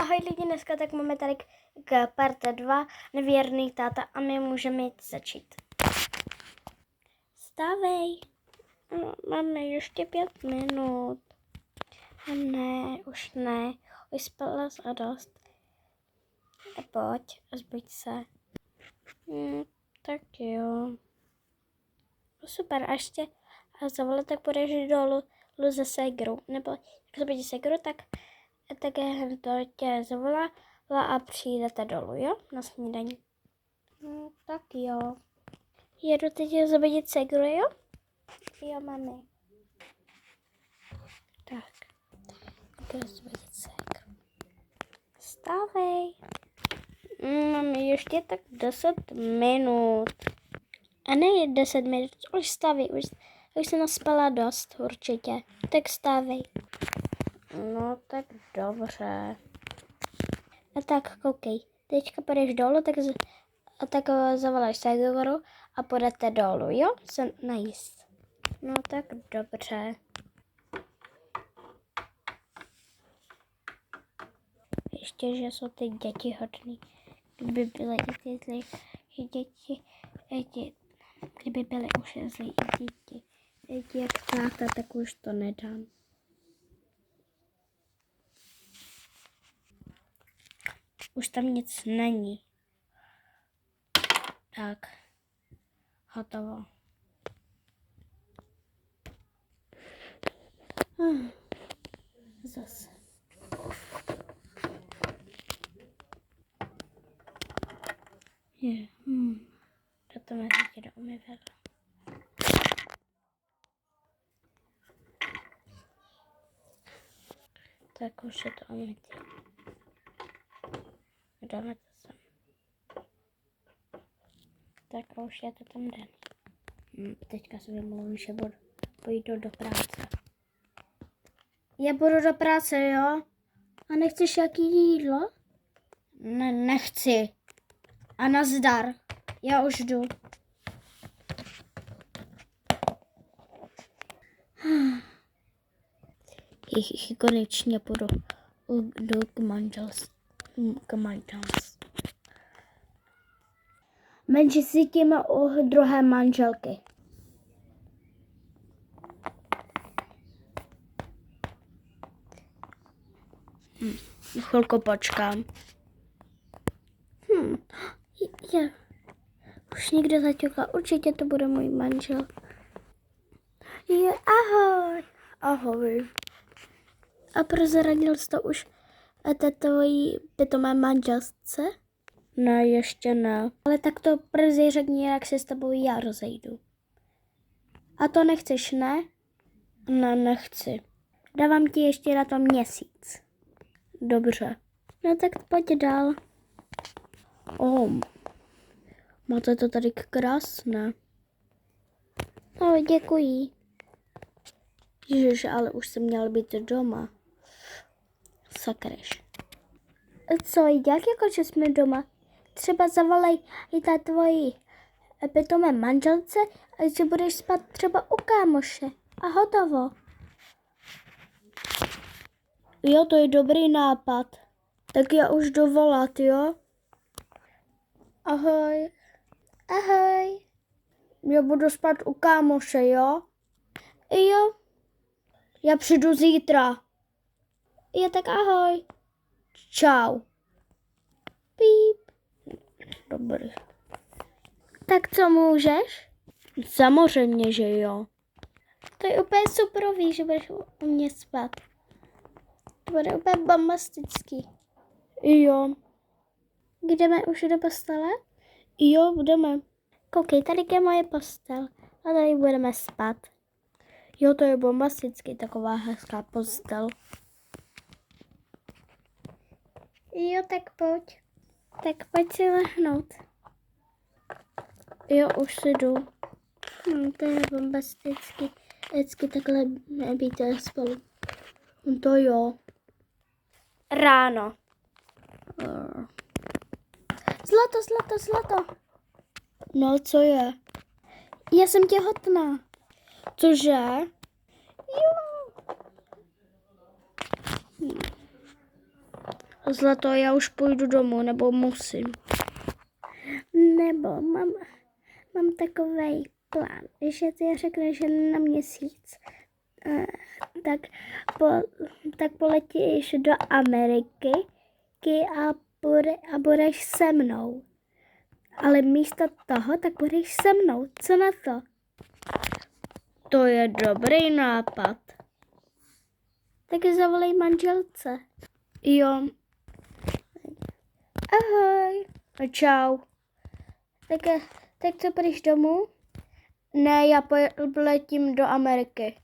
Ahoj lidi, dneska tak máme tady k parte 2, nevěrný táta a my můžeme jít začít. Stávej. Máme ještě 5 minut. Ne, už ne. Už spala a dost. Pojď, zbuď se. Tak jo. Super, a ještě a za volet, tak půjdeš dolů ze Segru. Nebo jak se bude Segru, tak to tě zavolá a přijdete dolů, jo? Na snídaní. Tak jo. Jedu teď zabudit Segru, jo? Jo, mami. Tak. Jdu zabudit Segru. Stávej. Mami, ještě tak 10 minut. A ne 10 minut, už staví, už se naspala dost, určitě. Tak stávej. No, tak dobře. A tak koukej, teďka půjdeš dolů, tak zavoláš Seguru a půjdete dolů, jo? Se najíst. No, tak dobře. Ještě, že jsou ty děti hodný. Kdyby byly i ty zlí děti, kdyby byly už zlí i děti jak táta, tak už to nedám. Už tam nic není. Tak. Hotovo. Zase. To mě teď do umyvadla. Tak už je to umytý. Dáme to sem. Tak a už je to tam den. Teďka si vymluvím, že půjdu do práce. Já budu do práce, jo? A nechceš jaký jídlo? Ne, nechci. A nazdar. Já už jdu. Konečně půjdu k manželství. Mezi si tím u druhé manželky. Chvilku počkám. Já už někde zaťukla, určitě to bude můj manžel. Je, ahoj. Ahoj. A prozradil jsi to už té tvojí pitomé manželce? Ne, ještě ne. Ale tak to brzy řekni, jak se s tebou já rozejdu. A to nechceš, ne? Ne, nechci. Dávám ti ještě na to měsíc. Dobře. No tak pojď dál. Máte to tady krásné. No, děkuji. Ježiš, ale už jsem měl být doma. Sakreš. Co, jak jako, že jsme doma? Třeba zavolej i ta tvoji pitomé manželce, že budeš spát třeba u kámoše. A hotovo. Jo, to je dobrý nápad. Tak já už jdu volat, jo? Ahoj. Ahoj. Já budu spát u kámoše, jo? Jo. Já přijdu zítra. Jo, tak ahoj. Čau. Píp. Dobrý. Tak co můžeš? Samozřejmě, že jo. To je úplně superový, že budeš u mě spát. To bude úplně bombastický. Jo. Jdeme už do postele? Jo, budeme. Koukej, tady je moje postel. A tady budeme spát. Jo, to je bombastický, taková hezká postel. Jo, tak pojď. Tak pojď si lehnout. Jo, už si jdu. To je bombastický. Vždycky takhle být spolu. To jo. Ráno. Zlato. No, co je? Já jsem těhotná. Cože? Jo. Zlato, já už půjdu domů, nebo musím. Nebo mám takový plán, že ty řekneš, že na měsíc, tak poletíš do Ameriky a budeš se mnou. Ale místo toho, tak budeš se mnou. Co na to? To je dobrý nápad. Tak zavolej manželce. Jo. Ahoj. Čau. Tak co, půjdeš domů? Ne, já letím do Ameriky.